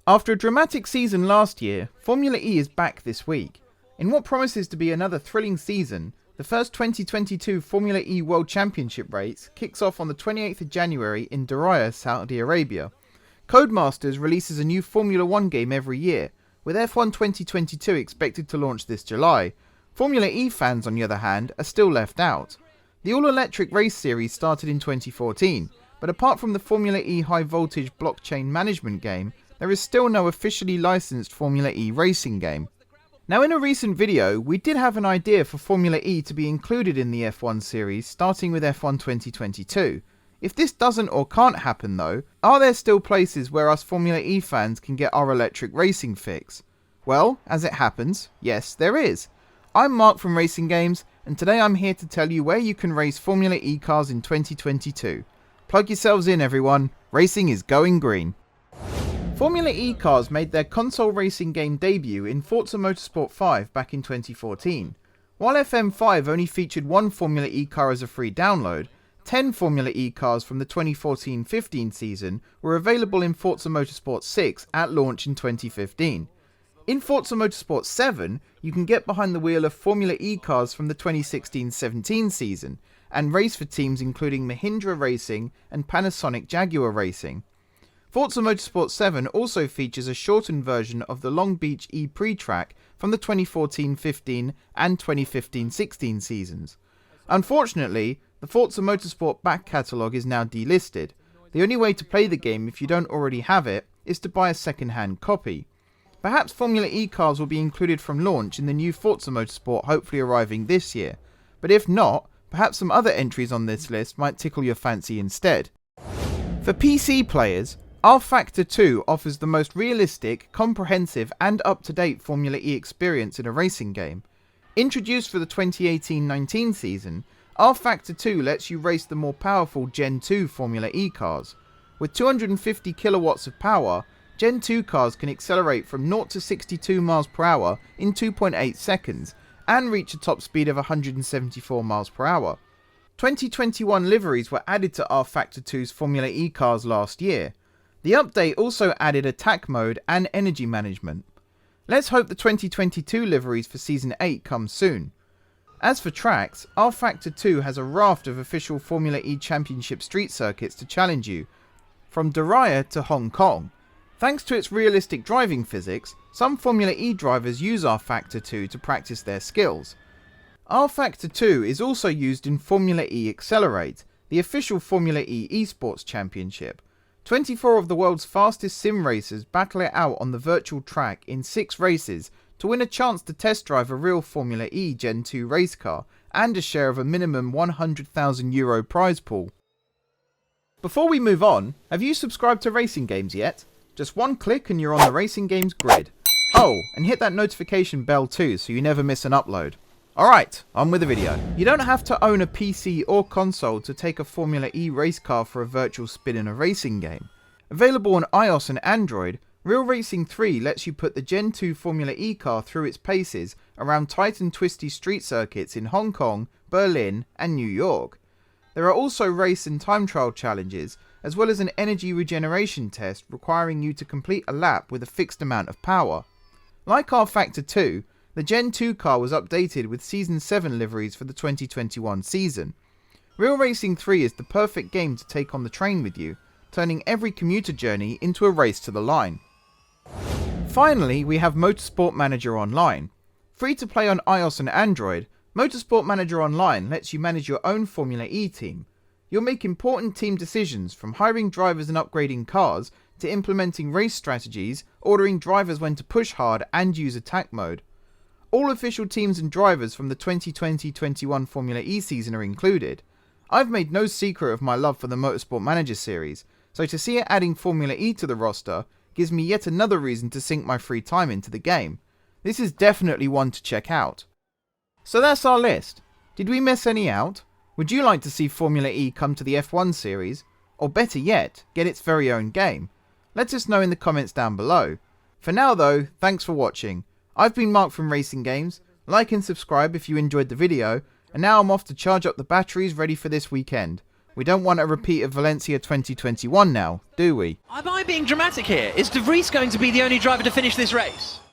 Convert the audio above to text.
After a dramatic season last year, Formula E is back this week. In what promises to be another thrilling season, the first 2022 Formula E World Championship race kicks off on the 28th of January in Diriyah, Saudi Arabia. Codemasters releases a new Formula 1 game every year, with F1 2022 expected to launch this July. Formula E fans, on the other hand, are still left out. The all-electric race series started in 2014, but apart from the Formula E high-voltage blockchain management game, there is still no officially licensed Formula E racing game. Now, in a recent video, we did have an idea for Formula E to be included in the F1 series, starting with F1 2022. If this doesn't or can't happen though, are there still places where us Formula E fans can get our electric racing fix? Well, as it happens, yes there is. I'm Mark from Racing Games, and today I'm here to tell you where you can race Formula E cars in 2022. Plug yourselves in everyone, racing is going green. Formula E cars made their console racing game debut in Forza Motorsport 5 back in 2014. While FM5 only featured one Formula E car as a free download, 10 Formula E cars from the 2014-15 season were available in Forza Motorsport 6 at launch in 2015. In Forza Motorsport 7, you can get behind the wheel of Formula E cars from the 2016-17 season, and race for teams including Mahindra Racing and Panasonic Jaguar Racing. Forza Motorsport 7 also features a shortened version of the Long Beach E pre-track from the 2014-15 and 2015-16 seasons. Unfortunately, the Forza Motorsport back catalogue is now delisted. The only way to play the game if you don't already have it is to buy a second-hand copy. Perhaps Formula E cars will be included from launch in the new Forza Motorsport, hopefully arriving this year, but if not, perhaps some other entries on this list might tickle your fancy instead. For PC players, rFactor 2 offers the most realistic, comprehensive and up-to-date Formula E experience in a racing game. Introduced for the 2018-19 season, rFactor 2 lets you race the more powerful Gen 2 Formula E cars. With 250 kilowatts of power, Gen 2 cars can accelerate from 0 to 62 miles per hour in 2.8 seconds and reach a top speed of 174 miles per hour. 2021 liveries were added to rFactor 2's Formula E cars last year. The update also added attack mode and energy management. Let's hope the 2022 liveries for Season 8 come soon. As for tracks, rFactor 2 has a raft of official Formula E Championship street circuits to challenge you, from Diriyah to Hong Kong. Thanks to its realistic driving physics, some Formula E drivers use rFactor 2 to practice their skills. rFactor 2 is also used in Formula E Accelerate, the official Formula E esports championship. 24 of the world's fastest sim racers battle it out on the virtual track in 6 races to win a chance to test drive a real Formula E Gen 2 race car and a share of a minimum €100,000 prize pool. Before we move on, have you subscribed to Racing Games yet? Just one click and you're on the Racing Games grid. Oh, and hit that notification bell too so you never miss an upload. Alright, on with the video. You don't have to own a PC or console to take a Formula E race car for a virtual spin in a racing game. Available on iOS and Android, Real Racing 3 lets you put the Gen 2 Formula E car through its paces around tight and twisty street circuits in Hong Kong, Berlin and New York. There are also race and time trial challenges, as well as an energy regeneration test requiring you to complete a lap with a fixed amount of power. Like rFactor 2, the Gen 2 car was updated with Season 7 liveries for the 2021 season. Real Racing 3 is the perfect game to take on the train with you, turning every commuter journey into a race to the line. Finally, we have Motorsport Manager Online. Free to play on iOS and Android, Motorsport Manager Online lets you manage your own Formula E team. You'll make important team decisions, from hiring drivers and upgrading cars, to implementing race strategies, ordering drivers when to push hard and use attack mode. All official teams and drivers from the 2020-21 Formula E season are included. I've made no secret of my love for the Motorsport Manager series, so to see it adding Formula E to the roster gives me yet another reason to sink my free time into the game. This is definitely one to check out. So that's our list. Did we miss any out? Would you like to see Formula E come to the F1 series? Or better yet, get its very own game? Let us know in the comments down below. For now though, thanks for watching. I've been Mark from Racing Games. Like and subscribe if you enjoyed the video, and now I'm off to charge up the batteries ready for this weekend. We don't want a repeat of Valencia 2021 now, do we? Am I being dramatic here? Is De Vries going to be the only driver to finish this race?